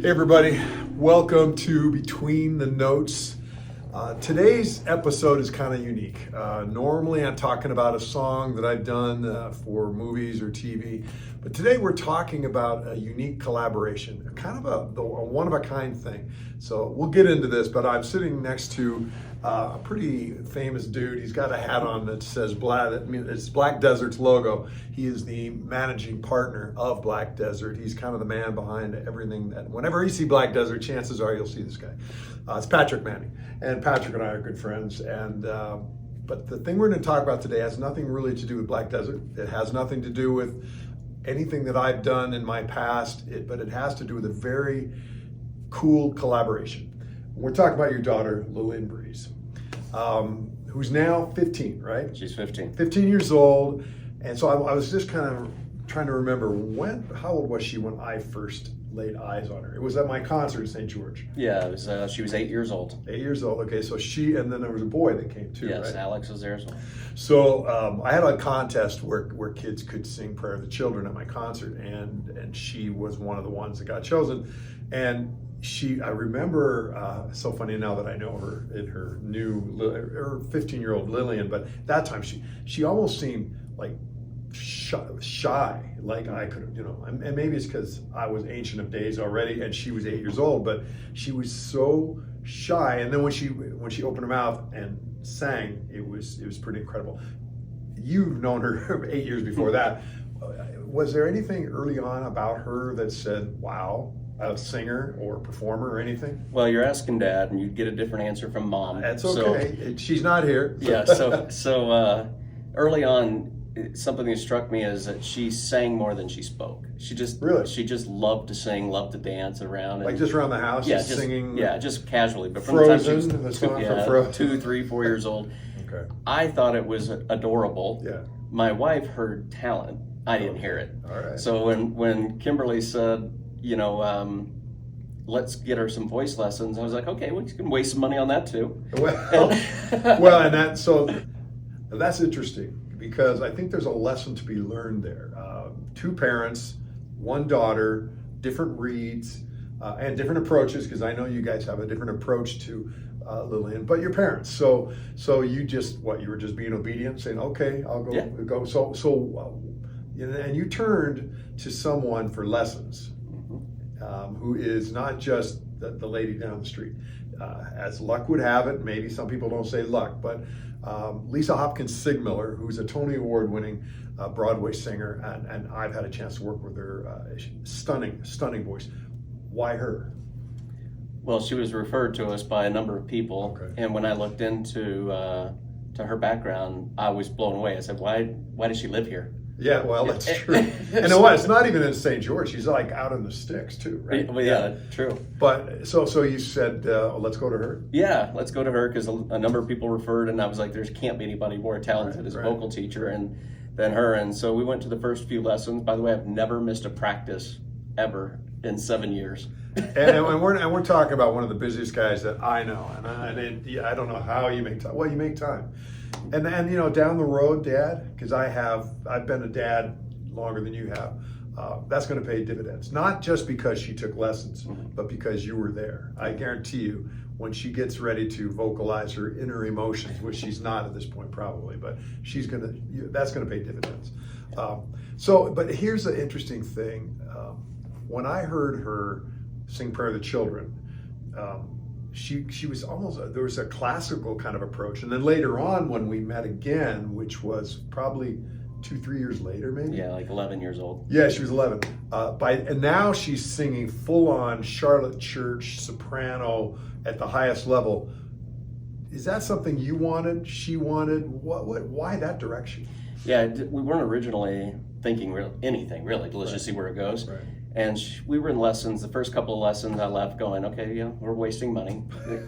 Hey everybody, welcome to Between the Notes. Today's episode is kind of unique. Normally I'm talking about a song that I've done for movies or TV, but today we're talking about a unique collaboration, kind of a one-of-a-kind thing. So we'll get into this, but I'm sitting next to a pretty famous dude. He's got a hat on that says it's Black Desert's logo. He is the managing partner of Black Desert. He's kind of the man behind everything. That whenever you see Black Desert, chances are you'll see this guy. It's Patrick Manning, and Patrick and I are good friends. And but the thing we're going to talk about today has nothing really to do with Black Desert. It has nothing to do with anything that I've done in my past, but it has to do with a very cool collaboration. We're talking about your daughter, Lillian Breeze, who's now 15, right? She's 15. 15 years old. And so I was just kind of trying to remember how old was she when I first laid eyes on her? It was at my concert in St. George. Yeah, it was, she was 8 years old. 8 years old, okay. So and then there was a boy that came too, yes, right? Alex was there as well. So I had a contest where kids could sing Prayer of the Children at my concert, and she was one of the ones that got chosen. And I remember, so funny now that I know her in her 15-year-old Lillian, but that time she almost seemed like shy, like I could, and maybe it's because I was Ancient of Days already and she was 8 years old, but she was so shy. And then when she opened her mouth and sang, it was pretty incredible. You've known her 8 years before that. Was there anything early on about her that said, wow, a singer or performer or anything? Well, you're asking Dad, and you'd get a different answer from Mom. That's okay. She's not here. Yeah. So early on, something that struck me is that she sang more than she spoke. She just loved to sing, loved to dance around, like just around the house, yeah, just singing. Yeah, just casually. But from Frozen, the time the she song was from Frozen. 2, 3, 4 years old, Okay. I thought it was adorable. Yeah. My wife heard talent. I didn't hear it. All right. So when Kimberly said, let's get her some voice lessons, I was like, okay, we can waste some money on that too. Well, and that's interesting, because I think there's a lesson to be learned there. Two parents, one daughter, different reads, and different approaches, because I know you guys have a different approach to Lillian, but your parents. So you were just being obedient, saying, okay, I'll go. Yeah. Go. And you turned to someone for lessons, who is not just the lady down the street. As luck would have it, maybe some people don't say luck, but Lisa Hopkins Sigmiller, who's a Tony Award-winning Broadway singer, and I've had a chance to work with her. Stunning voice. Why her? Well, she was referred to us by a number of people, Okay. and when I looked into to her background, I was blown away. I said, why does she live here? Yeah, well, that's true. And it's not even in St. George. She's like out in the sticks too, right? Well, yeah, true. But so you said, let's go to her? Yeah, let's go to her, because a number of people referred, and I was like, there can't be anybody more talented as a Right. vocal teacher than her. And so we went to the first few lessons. By the way, I've never missed a practice ever in 7 years. and we're talking about one of the busiest guys that I know, and I don't know how you make time. Well, you make time, and down the road, Dad, because I've been a dad longer than you have. That's going to pay dividends, not just because she took lessons, but because you were there. I guarantee you, when she gets ready to vocalize her inner emotions, which she's not at this point probably, but that's going to pay dividends. But here's the interesting thing. When I heard her sing Prayer of the Children, she was there was a classical kind of approach. And then later on, when we met again, which was probably 2-3 years later, maybe? Yeah, like 11 years old. Yeah, she was 11. And now she's singing full-on Charlotte Church soprano at the highest level. Is that something you wanted, she wanted? Why that direction? Yeah, we weren't originally thinking anything, really. Let's just see where it goes. Right. And we were in lessons. The first couple of lessons, I left going, okay, we're wasting money.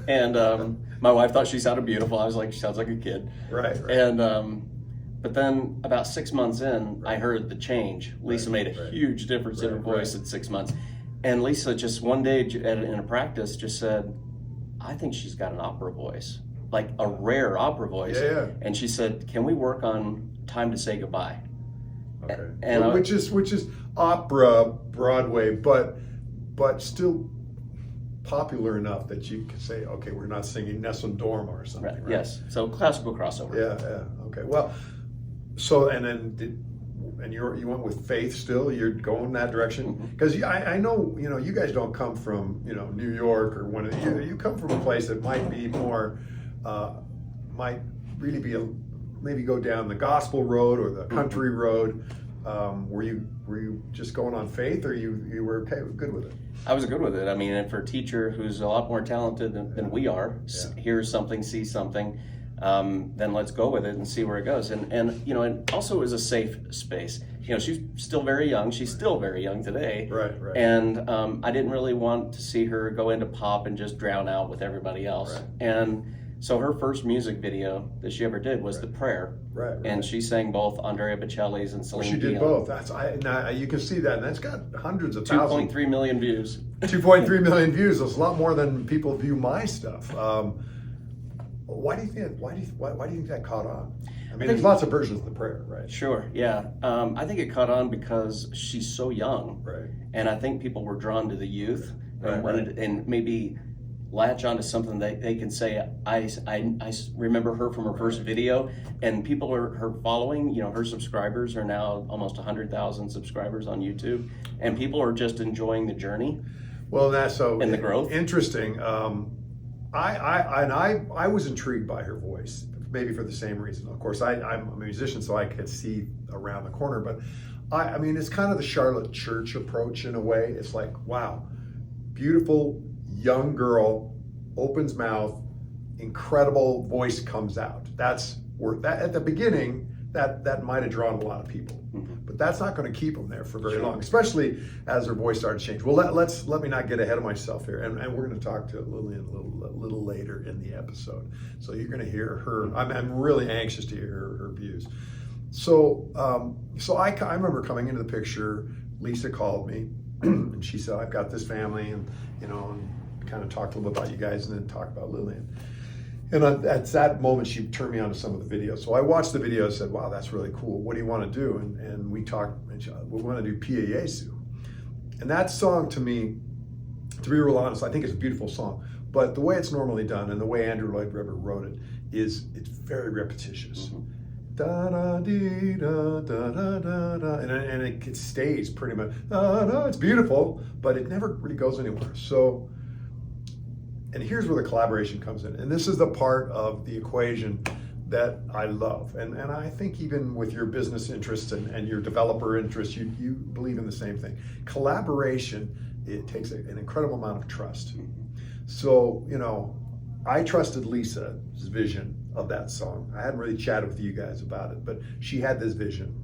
And my wife thought she sounded beautiful. I was like, she sounds like a kid. Right. And but then about 6 months in, I heard the change. Lisa made a huge difference in her voice at 6 months. And Lisa just one day in a practice just said, I think she's got an opera voice, like a rare opera voice. Yeah. And she said, can we work on Time to Say Goodbye? Okay. And which is opera, Broadway, but still popular enough that you can say, okay, we're not singing Nessun Dorma or something, right? Yes, so classical crossover. Yeah, okay. Well, so, and then you went with faith still? You're going that direction? Because I know, you guys don't come from, New York or one of the, you come from a place that might be more, might really be maybe go down the gospel road or the country road. Were you just going on faith, or you were good with it? I was good with it. I mean, and for a teacher who's a lot more talented than we are, hears something, sees something, then let's go with it and see where it goes. And it also is a safe space. She's still very young. She's still very young today. Right. And I didn't really want to see her go into pop and just drown out with everybody else. Right. And so her first music video that she ever did was The Prayer. Right. And she sang both Andrea Bocelli's and Celine Dion. She did both. Now you can see that, and that's got hundreds of thousands. 2.3 million views. 2.3 million views. That's a lot more than people view my stuff. Why do you think that caught on? I mean, there's lots of versions of The Prayer, right? Sure, yeah. I think it caught on because she's so young, right? And I think people were drawn to the youth, right. And maybe latch onto something that they can say, I remember her from her first video, and people are her following, her subscribers are now almost 100,000 subscribers on YouTube, and people are just enjoying the journey. Well, that's so and the growth. Interesting. I was intrigued by her voice, maybe for the same reason. Of course, I'm a musician, so I could see around the corner, but I mean, it's kind of the Charlotte Church approach in a way. It's like, wow, beautiful young girl, opens mouth, incredible voice comes out. That's where that at the beginning that might have drawn a lot of people, but that's not going to keep them there for very long, especially as her voice started to change. Well, let me not get ahead of myself here, and we're going to talk to Lillian a little later in the episode, so you're going to hear her. I'm really anxious to hear her views. So I remember coming into the picture. Lisa called me, and she said, "I've got this family, and kind of talked a little bit about you guys, and then talked about Lillian." And at that moment, she turned me on to some of the videos. So I watched the video and said, "Wow, that's really cool. What do you want to do?" And we talked, and we want to do Pia Jesu. And that song, to me, to be real honest, I think it's a beautiful song. But the way it's normally done and the way Andrew Lloyd Webber wrote it it's very repetitious. Da da dee da da da da da, and it stays pretty much. It's beautiful, but it never really goes anywhere. So. And here's where the collaboration comes in. And this is the part of the equation that I love. And I think even with your business interests and your developer interests, you believe in the same thing. Collaboration, it takes an incredible amount of trust. So, I trusted Lisa's vision of that song. I hadn't really chatted with you guys about it, but she had this vision.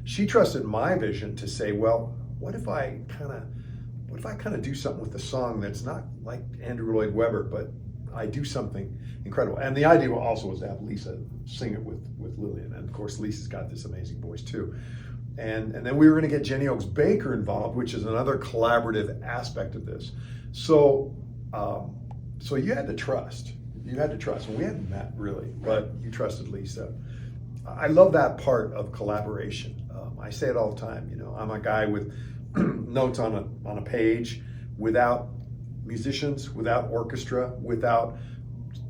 She trusted my vision to say, well, what if I kind of do something with the song that's not like Andrew Lloyd Webber, but I do something incredible. And the idea also was to have Lisa sing it with Lillian. And of course, Lisa's got this amazing voice too. And then we were going to get Jenny Oaks Baker involved, which is another collaborative aspect of this. So you had to trust. You had to trust. And we hadn't met really, but you trusted Lisa. I love that part of collaboration. I say it all the time. I'm a guy with notes on a page, without musicians, without orchestra, without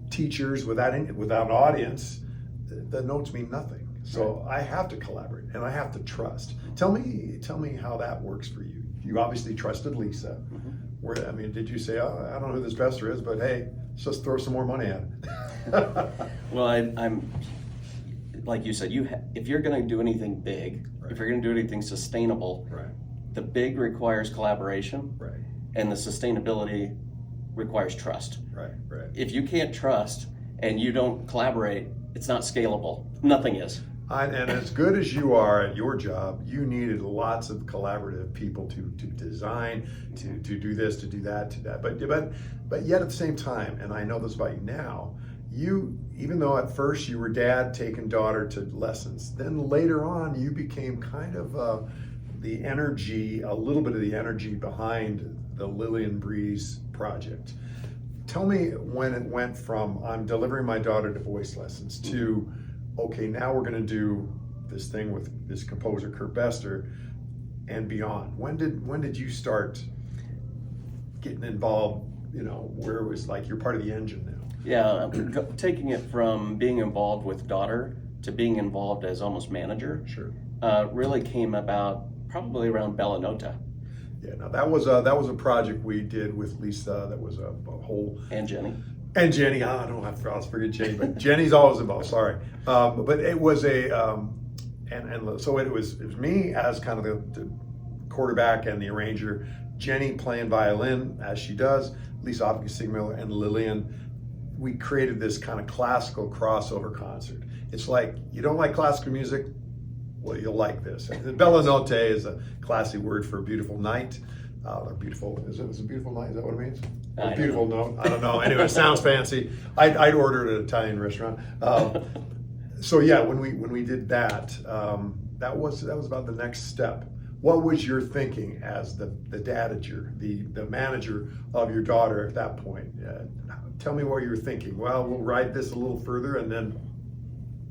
teachers, without an audience, the notes mean nothing. So I have to collaborate and I have to trust. Tell me how that works for you. You obviously trusted Lisa. Did you say, "Oh, I don't know who this Bestor is, but hey, let's just throw some more money at it"? Well, I'm like you said. If you're going to do anything big, if you're going to do anything sustainable, the big requires collaboration, and the sustainability requires trust. If you can't trust and you don't collaborate, it's not scalable. Nothing is. And as good as you are at your job, you needed lots of collaborative people to design, to do this, to do that, to that. But yet at the same time, and I know this about you now, even though at first you were dad taking daughter to lessons, then later on you became kind of a little bit of the energy behind the Lillian Breeze project. Tell me when it went from I'm delivering my daughter to voice lessons to, okay, now we're going to do this thing with this composer Kurt Bestor and beyond. When did you start getting involved you know, where it was like you're part of the engine now? Yeah, taking it from being involved with daughter to being involved as almost manager. Sure. Really came about probably around Bella Nota. Yeah, now that was a project we did with Lisa. That was a whole, And Jenny. and Jenny. I don't have to forget Jenny, but Jenny's always involved. Sorry, but it was and so it was me as kind of the quarterback and the arranger. Jenny playing violin as she does. Lisa obviously singing, and Lillian. We created this kind of classical crossover concert. It's like, you don't like classical music? Well, you'll like this. Bella Notte is a classy word for a beautiful night. Or beautiful, is it a beautiful night? Is that what it means? A beautiful note? I don't know. Anyway, it sounds fancy. I'd order it at an Italian restaurant. So yeah, when we did that, that was about the next step. What was your thinking as the dad the manager of your daughter at that point? Tell me what you were thinking. Well, we'll ride this a little further, and then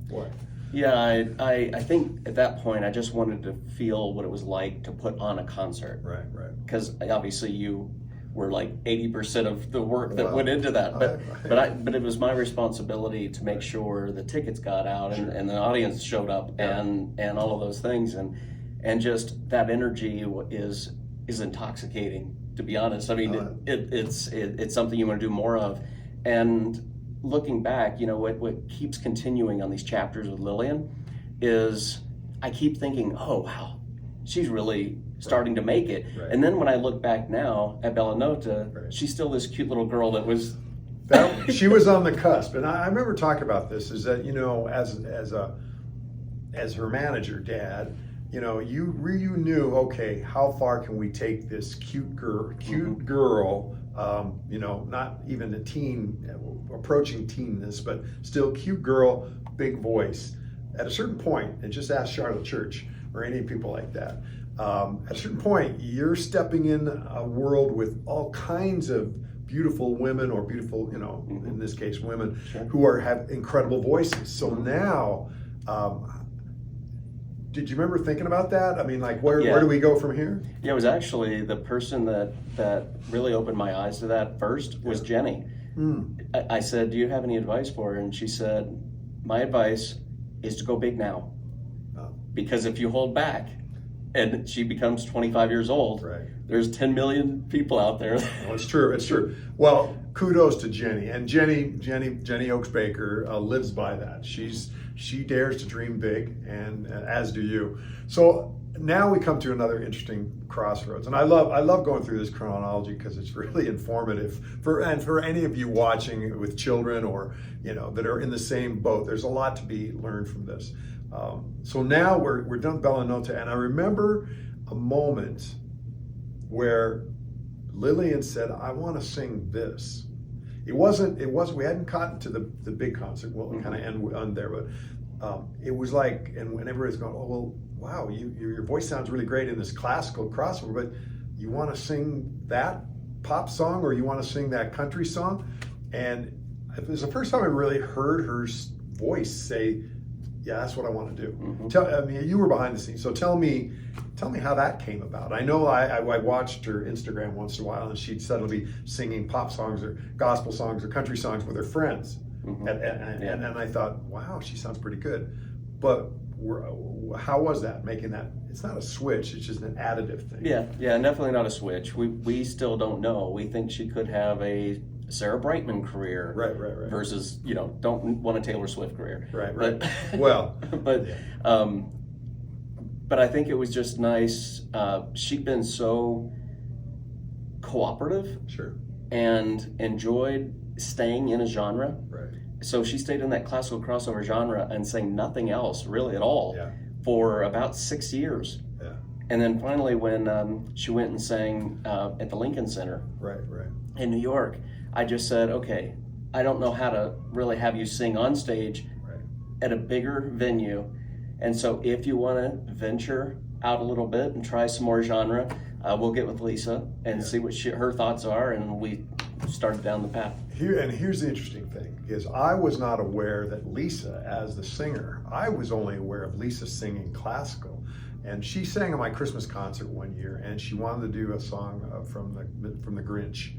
what? Yeah, I think at that point I just wanted to feel what it was like to put on a concert. Right. Because obviously you were like 80% of the work that went into that, but it was my responsibility to make sure the tickets got out and the audience showed up and all of those things, and just that energy is intoxicating, to be honest. I mean, it's something you want to do more of. And looking back, you know, what keeps continuing on these chapters with Lillian is I keep thinking, oh wow, she's really starting to make it. Right. And then when I look back now at Bella Nota, she's still this cute little girl that was. She was on the cusp, and I remember talking about this. Is that, you know, as her manager, Dad, you know, you knew, okay, how far can we take this cute girl, you know, not even a teen, approaching teenness, but still cute girl, big voice. At a certain point, and just ask Charlotte Church or any people like that, at a certain point, you're stepping in a world with all kinds of beautiful women, or beautiful, you know, in this case, women who have incredible voices. So now, did you remember thinking about that? I mean, like, where do we go from here? Yeah, it was actually the person that really opened my eyes to that first was Jenny. I said, do you have any advice for her? And she said, my advice is to go big now. Because if you hold back and she becomes 25 years old, there's 10 million people out there. Well, it's true. Well, kudos to Jenny. And Jenny Oaks Baker lives by that. She dares to dream big, and as do you. So now we come to another interesting crossroads, and I love going through this chronology because it's really informative for any of you watching with children, or, you know, that are in the same boat. There's a lot to be learned from this. So now we're done Bella Nota, and I remember a moment where Lillian said, "I want to sing this." It wasn't, we hadn't gotten to the big concert. Well, we kind of end there, but it was like, and when everybody's going, oh, well, wow, your voice sounds really great in this classical crossover, but you want to sing that pop song, or you want to sing that country song? And it was the first time I really heard her voice say, yeah, that's what I want to do. I mean, you were behind the scenes, so tell me how that came about. I know I watched her Instagram once in a while, and she'd suddenly be singing pop songs or gospel songs or country songs with her friends. And I thought, wow, she sounds pretty good. But how was that, making that? It's not a switch, it's just an additive thing. Yeah, definitely not a switch. We still don't know. We think she could have a Sarah Brightman career, right. Versus, you know, don't want a Taylor Swift career, right. But, well, but I think it was just nice. She'd been so cooperative, and enjoyed staying in a genre, So she stayed in that classical crossover genre and sang nothing else really at all for about 6 years. And then finally, when she went and sang at the Lincoln Center, in New York, I just said, okay, I don't know how to really have you sing on stage at a bigger venue. And so if you want to venture out a little bit and try some more genre, we'll get with Lisa and see what her thoughts are. And we started down the path. Here's the interesting thing, is I was not aware that Lisa, as the singer, I was only aware of Lisa singing classical. And she sang at my Christmas concert one year, and she wanted to do a song from the Grinch,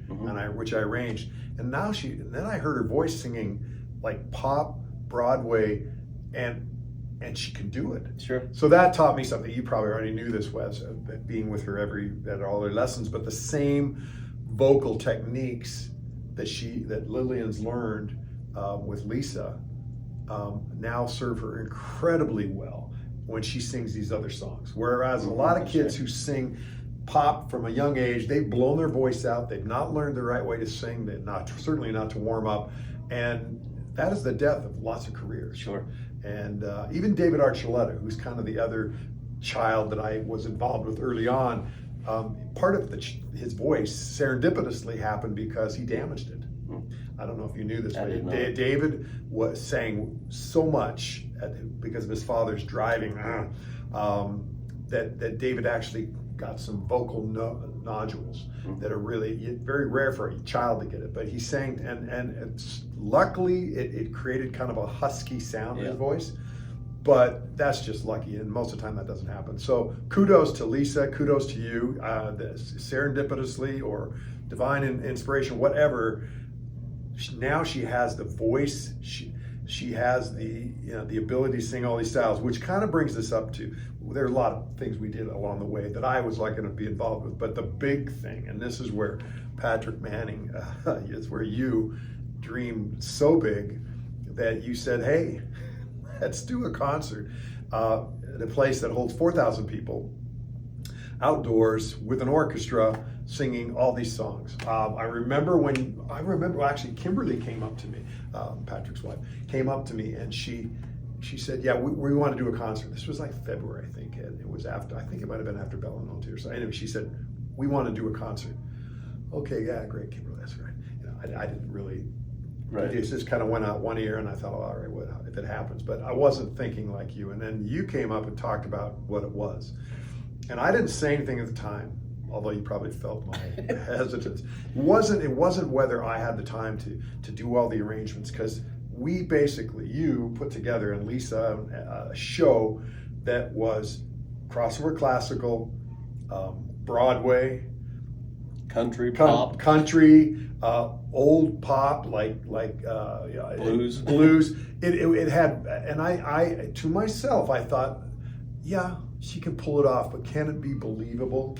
which I arranged. And then I heard her voice singing like pop, Broadway, and she can do it. Sure. So that taught me something. You probably already knew this, Wes, being with her at all her lessons. But the same vocal techniques that Lillian's learned with Lisa now serve her incredibly well when she sings these other songs. Whereas a lot of kids who sing pop from a young age, they've blown their voice out. They've not learned the right way to sing. They've certainly not to warm up, and that is the death of lots of careers. Sure. And even David Archuleta, who's kind of the other child that I was involved with early on, part of his voice serendipitously happened because he damaged it. I don't know if you knew this, but David sang so much because of his father's driving that David actually got some vocal nodules that are really very rare for a child to get it. But he sang, and luckily it created kind of a husky sound in his voice. But that's just lucky, and most of the time that doesn't happen. So kudos to Lisa, kudos to you. Serendipitously or divine inspiration, whatever. Now she has the voice. She has the ability to sing all these styles, which kind of brings us up to, there are a lot of things we did along the way that I was going to be involved with, but the big thing, and this is where Patrick Manning, is where you dreamed so big that you said, hey, let's do a concert at a place that holds 4,000 people outdoors with an orchestra singing all these songs. I remember actually Kimberly came up to me, Patrick's wife, came up to me, and she said, yeah, we want to do a concert. This was like February, I think, and it was after, I think it might have been after Bell and Monty or so. Anyway, she said, we want to do a concert. Okay, yeah, great, Kimberly, that's right. I didn't really, it just kind of went out one ear, and I thought, oh, all right, what if it happens? But I wasn't thinking like you. And then you came up and talked about what it was. And I didn't say anything at the time, although you probably felt my hesitance. It wasn't whether I had the time to do all the arrangements, because you put together, and Lisa, a show that was crossover classical, Broadway, country pop, old pop, like blues. It had, and I to myself, I thought, yeah, she can pull it off, but can it be believable?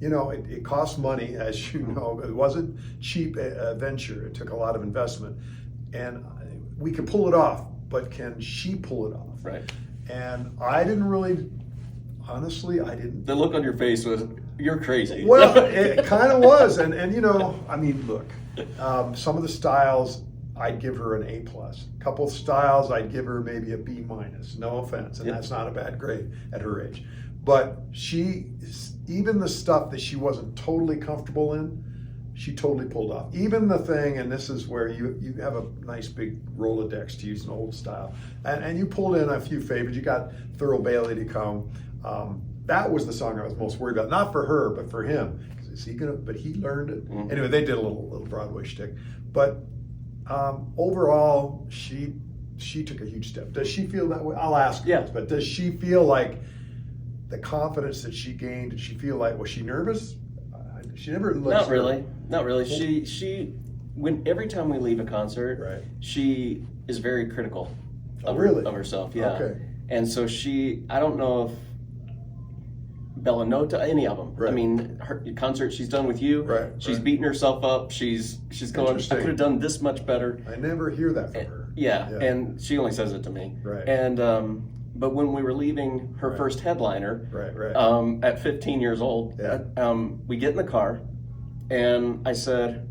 It cost money, as you know. It wasn't cheap venture. It took a lot of investment, and we can pull it off, but can she pull it off? Right. And I didn't really, honestly, I didn't. The look on your face was, you're crazy. Well, it kind of was, and I mean, look, some of the styles I'd give her an A+. A couple of styles I'd give her maybe a B-. No offense, and that's not a bad grade at her age. But even the stuff that she wasn't totally comfortable in, she totally pulled off. Even the thing, and this is where you have a nice big Rolodex, to use an old style, and you pulled in a few favorites. You got Thurl Bailey to come. That was the song I was most worried about, not for her, but for him. But he learned it. Anyway, they did a little Broadway shtick. But overall, she took a huge step. Does she feel that way? I'll ask her. Yeah. But does she feel like the confidence that she gained? Did she feel like, was she nervous? She never looks. Not really. She every time we leave a concert, she is very critical of herself. Yeah. Okay. And so I don't know if Bella Nota, any of them. Right. I mean, her concert she's done with you. Right. She's beating herself up. She's going, I could have done this much better. I never hear that from her. Yeah. And she only says it to me. Right. And but when we were leaving her first headliner, at 15 years old, we get in the car, and I said,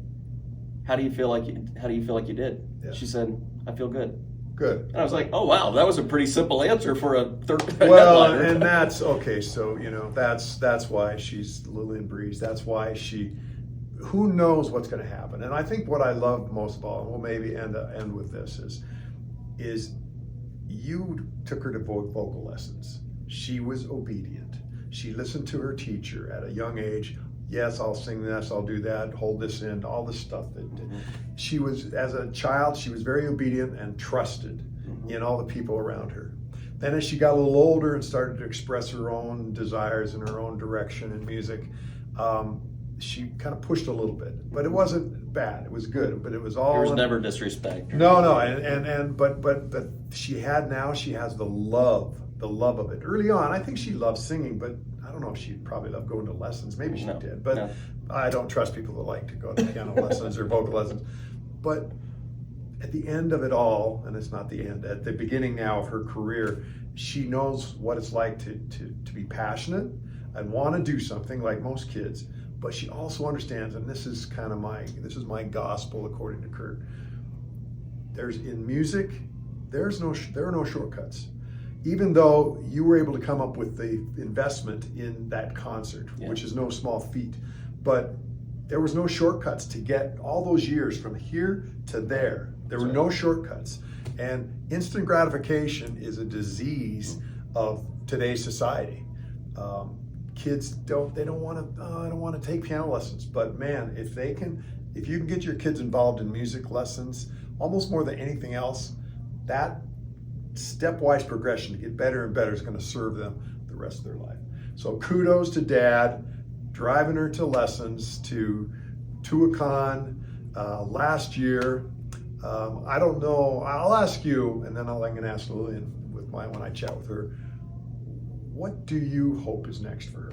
"How do you feel like you did?" Yeah. She said, "I feel good." Good. And I was like, "Oh wow, that was a pretty simple answer for a third Well, headliner." and that's okay. So that's why she's Lillian Breeze. That's why who knows what's going to happen. And I think what I love most of all, and we'll maybe end with this, is you took her to vocal lessons. She was obedient. She listened to her teacher at a young age. Yes, I'll sing this, I'll do that, hold this in, all this stuff. She was, as a child, she was very obedient and trusted in all the people around her. And as she got a little older and started to express her own desires and her own direction in music, she kind of pushed a little bit, but it wasn't bad. It was good, but it was all. There was never disrespect. No, but she has the love of it. Early on, I think she loved singing, but I don't know if she probably loved going to lessons. Maybe she did, but I don't trust people that like to go to piano lessons or vocal lessons. But at the end of it all, and it's not the end, at the beginning now of her career, she knows what it's like to be passionate and want to do something like most kids. But she also understands, and this is my gospel according to Kurt. In music, there are no shortcuts. Even though you were able to come up with the investment in that concert, which is no small feat, but there was no shortcuts to get all those years from here to there. There were no shortcuts. And instant gratification is a disease of today's society. Kids don't want to. I don't want to take piano lessons, but man, if you can get your kids involved in music lessons, almost more than anything else, that stepwise progression to get better and better is going to serve them the rest of their life. So kudos to Dad, driving her to lessons, to Tuacahn last year. I don't know. I'll ask you, and then I'm going to ask Lillian when I chat with her. What do you hope is next for her?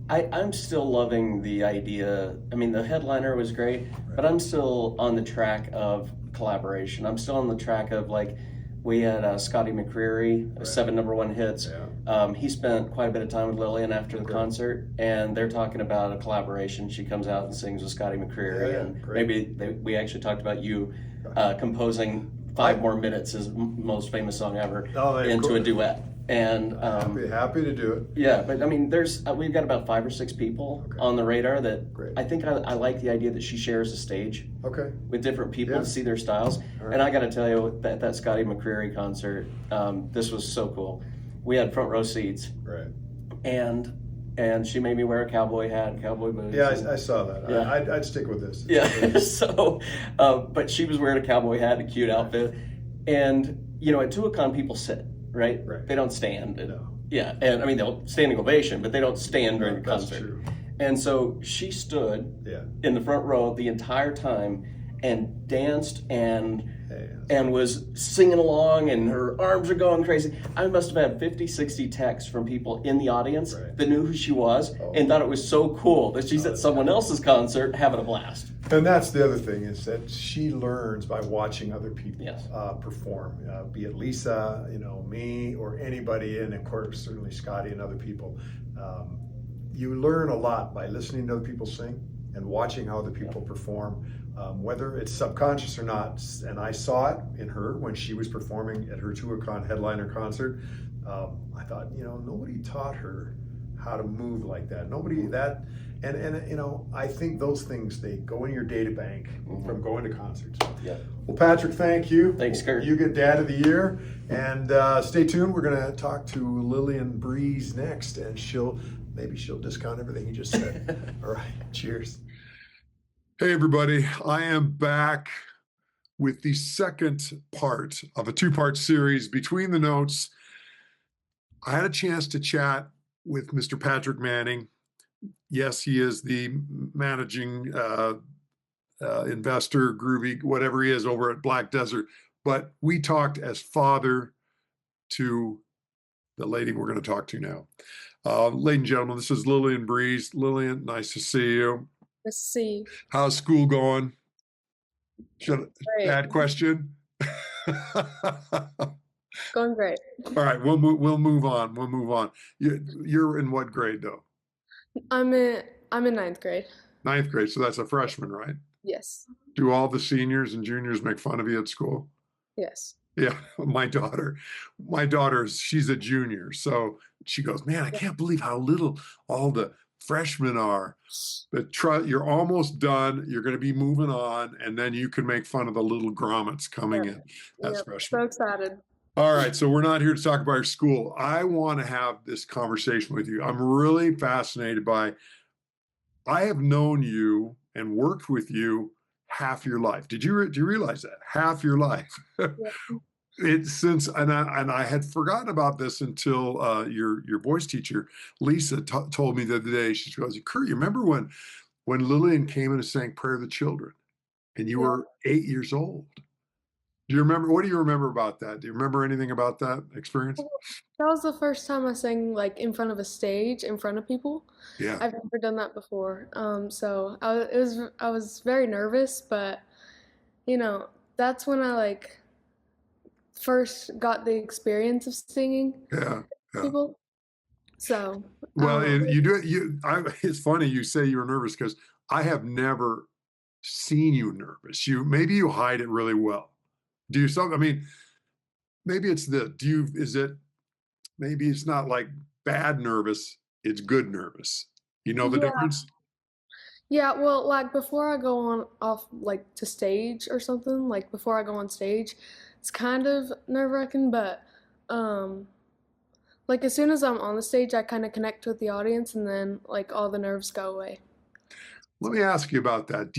I'm still loving the idea. I mean, the headliner was great, but I'm still on the track of collaboration. I'm still on the track of, like, we had Scotty McCreery, 7 #1 hits. Yeah. He spent quite a bit of time with Lillian after the concert, and they're talking about a collaboration. She comes out and sings with Scotty McCreery, and maybe we actually talked about you composing 5 More Minutes, his most famous song ever, into a duet. And happy to do it. Yeah, but I mean, we've got about 5 or 6 people on the radar that I think I like the idea that she shares a stage with different people to see their styles. Right. And I got to tell you, that Scotty McCreery concert, this was so cool. We had front row seats, and she made me wear a cowboy hat and cowboy boots. Yeah, I saw that. Yeah. I'd stick with this. So, but she was wearing a cowboy hat and a cute outfit. And, at Tuacahn, people sit, right? They don't stand. Yeah, and I mean, they'll standing ovation, but they don't stand during the concert. That's true. And so she stood in the front row the entire time and danced and was singing along, and her arms are going crazy. I must have had 50, 60 texts from people in the audience that knew who she was and thought it was so cool that she's at someone else's concert having a blast. And that's the other thing, is that she learns by watching other people perform, be it Lisa, me, or anybody, and of course certainly Scotty and other people. You learn a lot by listening to other people sing and watching how other people perform, whether it's subconscious or not. And I saw it in her when she was performing at her Tuacahn headliner concert. I thought, nobody taught her how to move like that. And I think those things, they go in your data bank from going to concerts. Yeah. Well, Patrick, thank you. Thanks, Kurt. You get Dad of the Year. And stay tuned. We're going to talk to Lillian Breeze next, and maybe she'll discount everything you just said. All right. Cheers. Hey, everybody. I am back with the second part of a 2-part series, Between the Notes. I had a chance to chat with Mr. Patrick Manning. Yes, he is the managing investor, groovy, whatever he is, over at Black Desert. But we talked as father to the lady we're going to talk to now. Ladies and gentlemen, this is Lillian Breeze. Lillian, nice to see you. Nice to see you. How's school going? Bad question? Going great. All right, we'll move on. You're in what grade, though? I'm in 9th grade. 9th grade, so that's a freshman, right? Yes. Do all the seniors and juniors make fun of you at school? Yes. Yeah, my daughter, she's a junior, so she goes, man, I can't believe how little all the freshmen are. But you're almost done. You're going to be moving on, and then you can make fun of the little grommets coming in. That's freshmen. So excited. All right, so we're not here to talk about your school. I want to have this conversation with you. I'm really fascinated by, I have known you and worked with you half your life. Do you realize that? Half your life. Yeah. I had forgotten about this until your voice teacher Lisa told me the other day. She goes, "Kurt, you remember when Lillian came in and sang Prayer of the Children, and you Yeah. were 8 years old? Do you remember? What do you remember about that? Do you remember anything about that experience?" That was the first time I sang like in front of a stage, in front of people. Yeah. I've never done that before. So I was very nervous, but you know, that's when I like first got the experience of singing Yeah. Yeah. people. So, Well, and you do it. It's funny you say you're nervous because I have never seen you nervous. Maybe you hide it really well. Do you? I mean, maybe it's the. Do you? Is it? Maybe it's not like bad nervous. It's good nervous. You know the yeah. difference? Yeah, well, like before I go on off like to stage or something, like before I go on stage, it's kind of nerve-wracking, but um like as soon as I'm on the stage, I kind of connect with the audience and then like all the nerves go away. Let me ask you about that.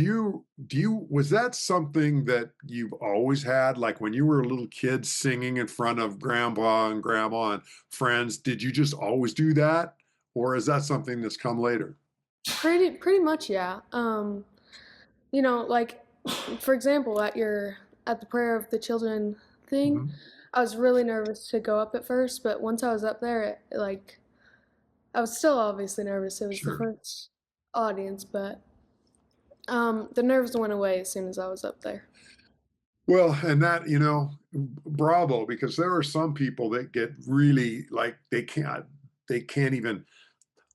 Was that something that you've always had? Like when you were a little kid singing in front of grandpa and grandma and friends, did you just always do that? Or is that something that's come later? Pretty much, yeah. Like for example, at the prayer of the children thing, Mhm. I was really nervous to go up at first, but once I was up there, I was still obviously nervous. It was the Sure. first audience, but the nerves went away as soon as I was up there. Well, and that, bravo, because there are some people that get really like they can't even.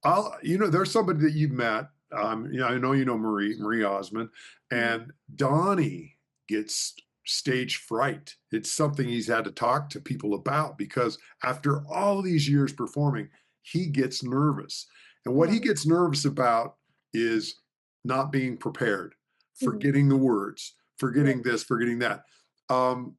There's somebody that you've met. I know you know Marie Osmond, Mhm. and Donnie gets stage fright. It's something he's had to talk to people about because after all these years performing, he gets nervous. And what he Right. gets nervous about is not being prepared, Mhm. forgetting the words, Yeah. forgetting this, forgetting that. Um,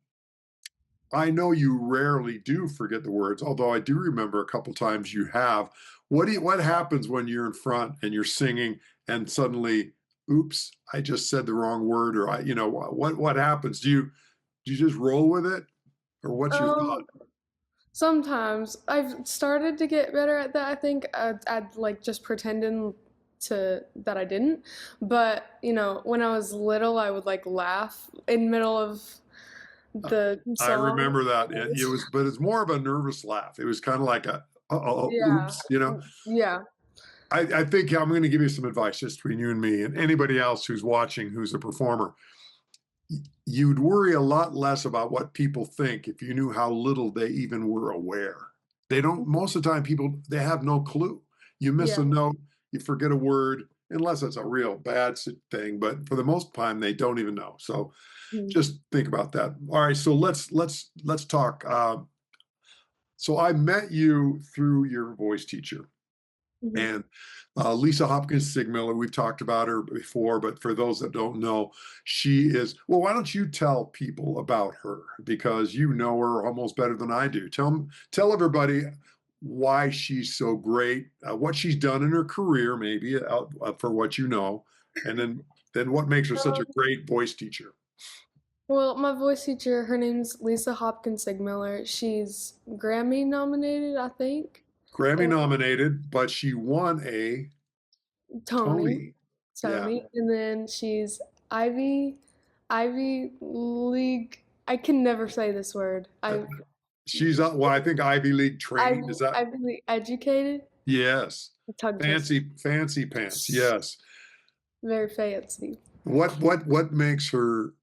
I know you rarely do forget the words, although I do remember a couple times you have. What happens when you're in front and you're singing and suddenly, oops, I just said the wrong word, or what happens? Do you just roll with it, or what's your thought? Um, Sometimes I've started to get better at that. I think I'd like just pretending to that I didn't. But when I was little, I would like laugh in middle of Uh, the I song. remember that but it's more of a nervous laugh. It was kind of like Yeah. oops. Yeah. I think I'm going to give you some advice just between you and me and anybody else who's watching who's a performer. You'd worry a lot less about what people think if you knew how little they even were aware. They don't, most of the time, people, they have no clue. You miss a Yeah. note, you forget a word, unless it's a real bad thing. But for the most time, they don't even know. So Mhm. just think about that. All right. So let's talk. So I met you through your voice teacher. Mhm. And Lisa Hopkins Sigmiller, we've talked about her before, but for those that don't know, she is, well, why don't you tell people about her? Because you know her almost better than I do. Tell everybody why she's so great, what she's done in her career, maybe for what you know, and then what makes her such a great voice teacher. Well, my voice teacher, her name's Lisa Hopkins Sigmiller. She's Grammy nominated, I think. Grammy And nominated, but she won a Tony. Tony. Yeah. Tony. And then she's Ivy Ivy League. I can never say this word. Uh, She's well, I think Ivy League trained. Is that? Ivy League educated. Yes. Tongue twister. Fancy pants. Yes. Very fancy. What makes her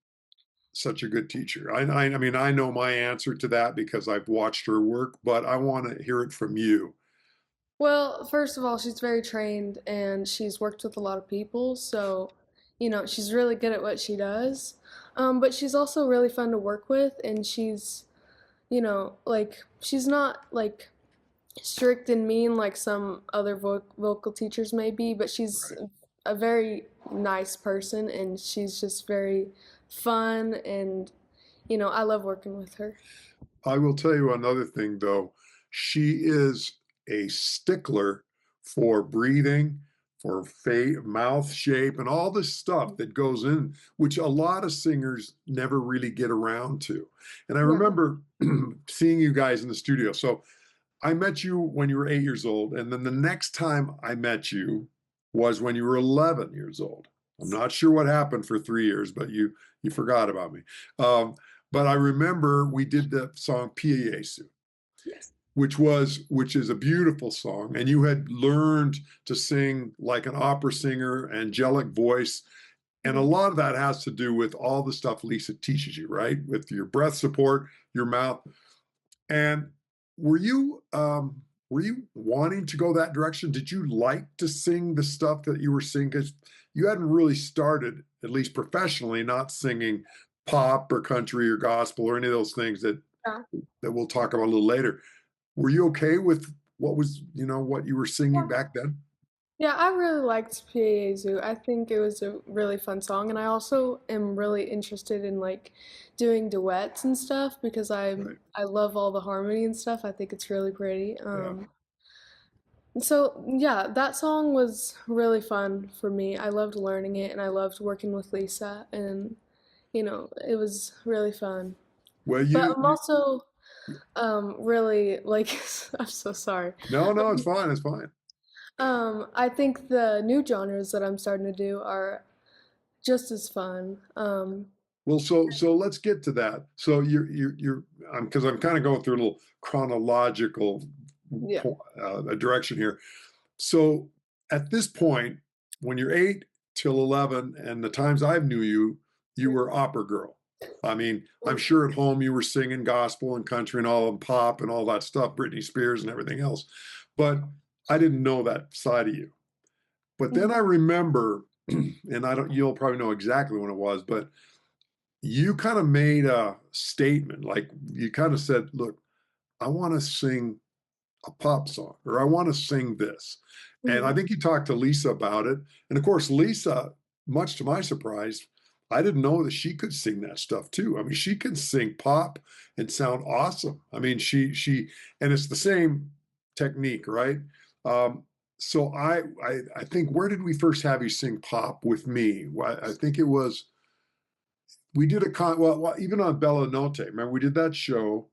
such a good teacher? I mean, I know my answer to that because I've watched her work, but I want to hear it from you. Well, first of all, she's very trained and she's worked with a lot of people, so she's really good at what she does. But she's also really fun to work with, and like she's not like strict and mean like some other vocal teachers may be, but she's Right. a very nice person and she's just very fun and I love working with her. I will tell you another thing though. She is a stickler for breathing, for mouth shape and all this stuff that goes in, which a lot of singers never really get around to. And I Yeah. remember seeing you guys in the studio. So I met you when you were 8 years old, and then the next time I met you was when you were 11 years old. I'm not sure what happened for 3 years, but you forgot about me. Um, but I remember we did the song Pianist, Yes. which is a beautiful song, and you had learned to sing like an opera singer, angelic voice, and a Mhm. lot of that has to do with all the stuff Lisa teaches you, right? With your breath support, your mouth. And were you wanting to go that direction? Did you like to sing the stuff that you were singing? Because you hadn't really started, at least professionally, not singing pop or country or gospel or any of those things Yeah. that we'll talk about a little later. Were you okay with what you were singing Yeah. back then? Yeah, I really liked PAA Zoo. I think it was a really fun song, and I also am really interested in like doing duets and stuff because Right. I love all the harmony and stuff. I think it's really pretty. Yeah. So yeah, that song was really fun for me. I loved learning it, and I loved working with Lisa, and it was really fun. Well, But I'm also really like I'm so sorry. no, it's fine. It's fine. I think the new genres that I'm starting to do are just as fun. Well, so let's get to that. So you're because I'm kind of going through a little chronological Yeah. direction here. So at this point, when you're 8 till 11, and the times I've knew you, you were opera girl. I mean, I'm sure at home you were singing gospel and country and all and pop and all that stuff, Britney Spears and everything else. But I didn't know that side of you. But then I Mhm. remember, and you'll probably know exactly when it was, but you kind of made a statement. Like you kind of said, look, I want to sing a pop song, or I want to sing this. And I Mhm. think you talked to Lisa about it. And of course, Lisa, much to my surprise, I didn't know that she could sing that stuff too. I mean, she can sing pop and sound awesome. I mean, and it's the same technique, right? Um, so I think, where did we first have you sing pop with me? I think it was, we did even on Bella Notte. Remember, we did that show,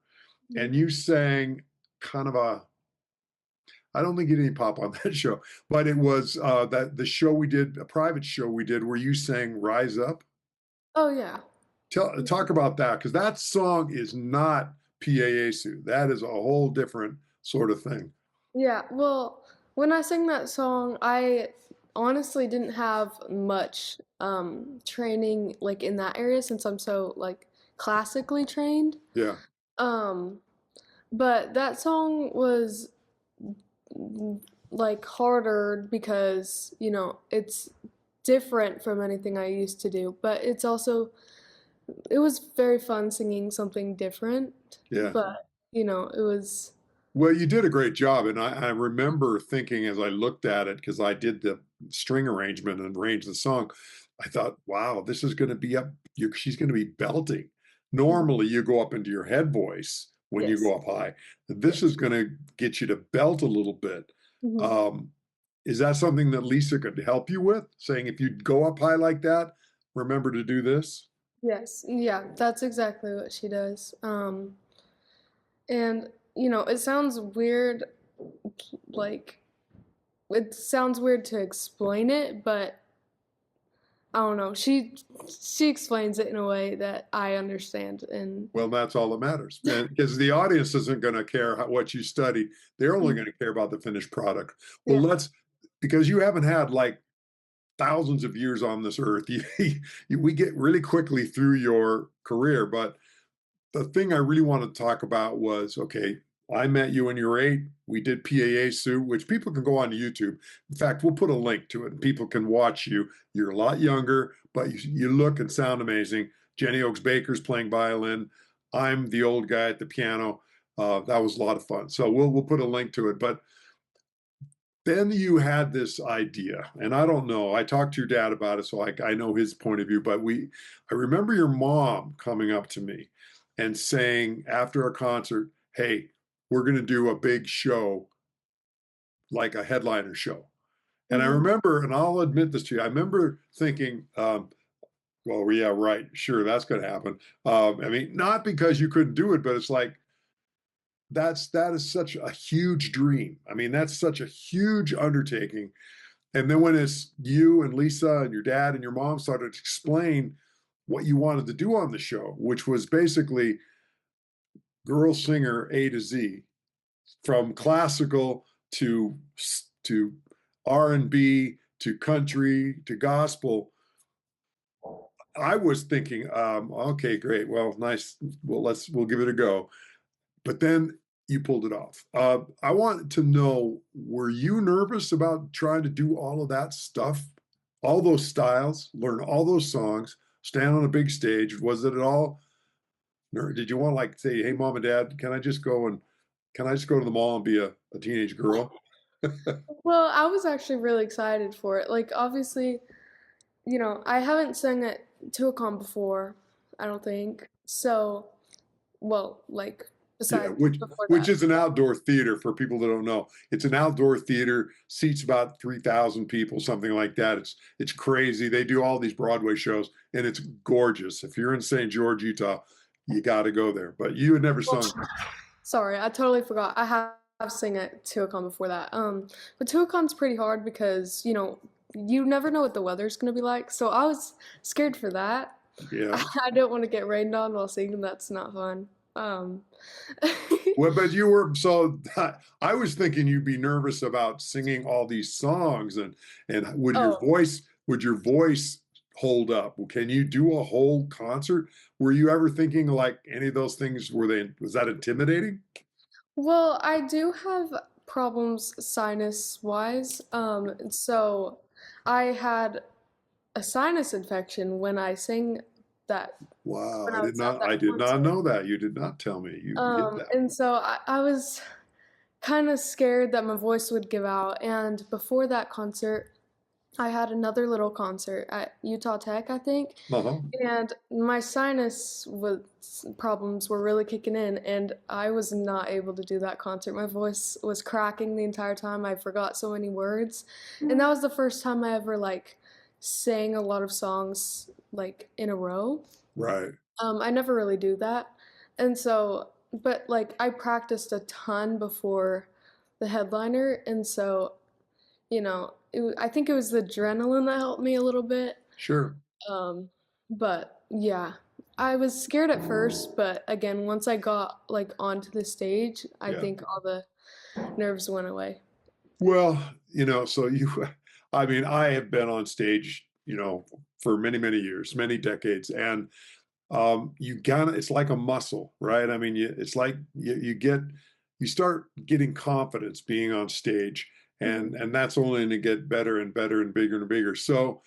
and you sang kind of a, I don't think you did any pop on that show, but it was that the show we did, a private show we did, where you sang "Rise Up." Oh yeah. Talk about that, because that song is not Piesu. That is a whole different sort of thing. Yeah. Well, when I sang that song, I honestly didn't have much training like in that area since I'm so like classically trained. Yeah. Um, but that song was like harder because, it's different from anything I used to do, but it was very fun singing something different, Yeah. but it was Well, you did a great job, and I remember thinking as I looked at it, because I did the string arrangement and arranged the song, I thought, "Wow, this is going to be up. She's going to be belting." Mhm. Normally, you go up into your head voice when you Yes. go up high. This is Yes. going to get you to belt a little bit. Mhm. Um, is that something that Lisa could help you with? Saying if you go up high like that, remember to do this. Yes. Yeah, that's exactly what she does. And it sounds weird, like it sounds weird to explain it, but I don't know. She explains it in a way that I understand, and Well, that's all that matters, and because the audience isn't going to care what you studied, they're only Mhm. going to care about the finished product. Well, Yeah. because you haven't had like thousands of years on this earth, we get really quickly through your career. But the thing I really wanted to talk about was, okay, I met you when you were 8. We did PAA Sue, which people can go on to YouTube. In fact, we'll put a link to it and people can watch you. You're a lot younger, but you look and sound amazing. Jenny Oaks Baker's playing violin. I'm the old guy at the piano. That was a lot of fun. So we'll put a link to it. But then you had this idea, and I don't know. I talked to your dad about it, so I know his point of view. But I remember your mom coming up to me and saying after a concert, "Hey, we're going to do a big show, like a headliner show." And I Mhm. remember, and I'll admit this to you, I remember thinking, well, yeah, right, sure, that's going to happen. I mean, not because you couldn't do it, but it's like that is such a huge dream. I mean, that's such a huge undertaking. And then when it's you and Lisa and your dad and your mom started to explain what you wanted to do on the show, which was basically girl singer A to Z, from classical to R&B to country to gospel. I was thinking, okay, great, well, nice, well, we'll give it a go. But then you pulled it off. I want to know, were you nervous about trying to do all of that stuff, all those styles, learn all those songs, stand on a big stage? Was it at all? Did you want to like say, "Hey, mom and dad, can I just go to the mall and be a teenage girl?" Well, I was actually really excited for it. Like, obviously, I haven't sung at Tuacahn before, I don't think. So, well, like, Yeah, besides before which that. is an outdoor theater for people that don't know. It's an outdoor theater, seats about 3,000 people, something like that. It's crazy. They do all these Broadway shows, and it's gorgeous. If you're in St. George, Utah, you got to go there. But you had never Well, sung. sorry, I totally forgot. I have sung at Tuacahn before that. But Tuacahn's pretty hard because, you never know what the weather's gonna be like. So I was scared for that. Yeah. I don't want to get rained on while singing. That's not fun. Um, Well, but you were so I was thinking you'd be nervous about singing all these songs, and oh, would your voice hold up? Can you do a whole concert? Were you ever thinking like any of those things? Was that intimidating? well, I do have problems sinus wise. So I had a sinus infection when I sang that Wow, when I was at that I did not concert. know that. You did not tell me you hid that. And so I was kind of scared that my voice would give out. And before that concert, I had another little concert at Utah Tech, I think, Uh-huh. and my sinus was problems were really kicking in, and I was not able to do that concert. My voice was cracking the entire time. I forgot so many words, and that was the first time I ever like sang a lot of songs like in a row. Right. I never really do that, and so, but like I practiced a ton before the headliner, and so I think it was the adrenaline that helped me a little bit. Sure. Um, but yeah, I was scared at first, but again, once I got like onto the stage, I Yeah. think all the nerves went away. Well, so I mean, I have been on stage, for many, many years, many decades, and it's like a muscle, right? I mean, it's like you start getting confidence being on stage, Mhm. and that's only going to get better and better and bigger and bigger. So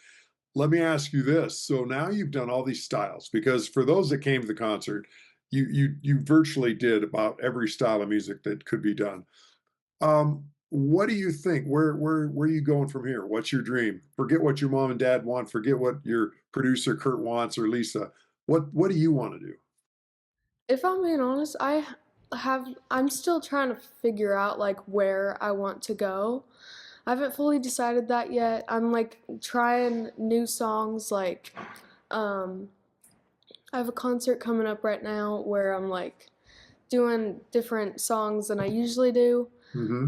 let me ask you this. So now you've done all these styles, because for those that came to the concert, you virtually did about every style of music that could be done. What do you think? Where are you going from here? What's your dream? Forget what your mom and dad want. Forget what your producer Kurt wants or Lisa. What do you want to do? If I'm being honest, I'm still trying to figure out like where I want to go. I haven't fully decided that yet. I'm like trying new songs like um I have a concert coming up right now where I'm like doing different songs than I usually do. Hmm.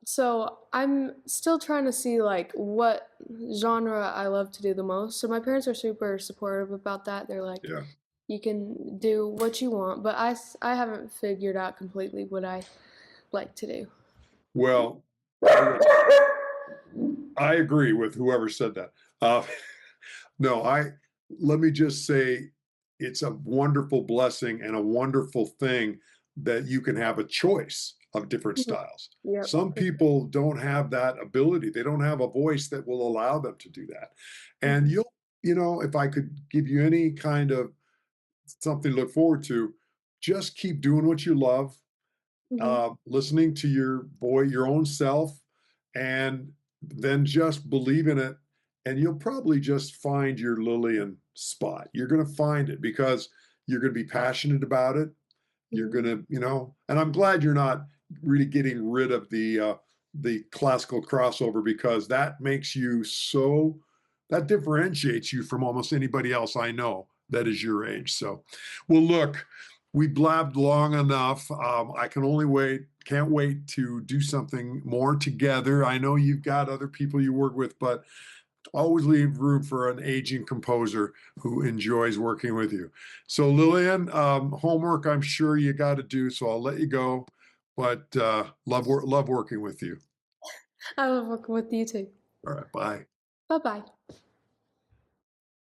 So I'm still trying to see like what genre I love to do the most. So my parents are super supportive about that. They're like, Yeah. you can do what you want, but I haven't figured out completely what I like to do. Well, I agree with whoever said that. Uh, no, let me just say it's a wonderful blessing and a wonderful thing that you can have a choice of different Mhm. styles. Yep. Some For sure. people don't have that ability. They don't have a voice that will allow them to do that. And Mhm. if I could give you any kind of something to look forward to, just keep doing what you love, Mhm. listening to your own self, and then just believe in it. And you'll probably just find your Lillian spot. You're going to find it because you're going to be passionate about it. You're Mhm. going to, and I'm glad you're not really getting rid of the classical crossover, because that makes you so, that differentiates you from almost anybody else I know that is your age. So, well, look, we blabbed long enough. I can only wait, can't wait to do something more together. I know you've got other people you work with, but always leave room for an aging composer who enjoys working with you. So, Lillian, homework I'm sure you got to do, so I'll let you go. But love working with you. I love working with you too. All right, bye. Bye bye.